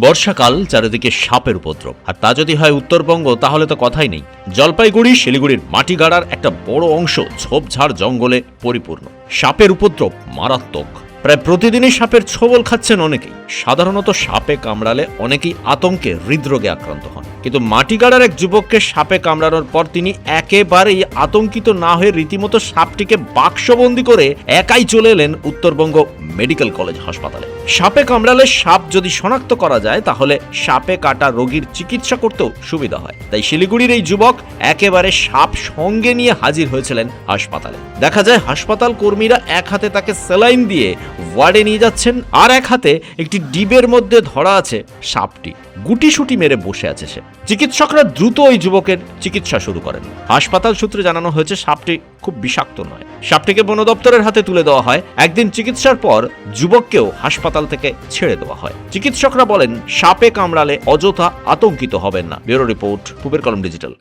বর্ষাকাল, চারিদিকে সাপের উপদ্রব, আর তা যদি হয় উত্তরবঙ্গ তাহলে তো কথাই নেই। জলপাইগুড়ি শিলিগুড়ির মাটিগাড়ার একটা বড় অংশ ঝোপঝাড় জঙ্গলে পরিপূর্ণ। সাপের উপদ্রব মারাত্মক। প্রায় প্রতিদিনই সাপের ছোবল খাচ্ছেন অনেকেই। সাধারণত সাপে কামড়ালে অনেকেই আতঙ্কে হৃদরোগে আক্রান্ত হন, কিন্তু মাটিগাড়ার এক যুবককে সাপে কামড়ানোর পর তিনি একেবারেই আতঙ্কিত না হয়ে রীতিমতো সাপটিকে বাক্সবন্দি করে একাই চলে এলেন উত্তরবঙ্গ মেডিকেল কলেজ হাসপাতালে। সাপে কামড়ালে সাপ যদি শনাক্ত করা যায় তাহলে সাপে কাটা রোগীর চিকিৎসা করতেও সুবিধা হয়। তাই শিলিগুড়ির এই যুবক একেবারে সাপ সঙ্গে নিয়ে হাজির হয়েছিলেন হাসপাতালে। দেখা যায় হাসপাতাল কর্মীরা এক হাতে তাকে স্যালাইন দিয়ে ওয়ার্ডে নিয়ে যাচ্ছেন, আর এক হাতে একটি ডিবের মধ্যে ধরা আছে সাপটি। গুটিসুটি মেরে বসে আছে সে। চিকিৎসকরা দ্রুত ওই যুবকের চিকিৎসা শুরু করেন। হাসপাতাল সূত্রে জানানো হয়েছে সাপটি খুব বিষাক্ত নয়। সাপটিকে বন দপ্তরের হাতে তুলে দেওয়া হয়। একদিন চিকিৎসার পর যুবককেও হাসপাতাল থেকে ছেড়ে দেওয়া হয়। চিকিৎসকরা বলেন, সাপে কামড়ালে অযথা আতঙ্কিত হবেন না। ব্যুরো রিপোর্ট, পূবের কলম ডিজিটাল।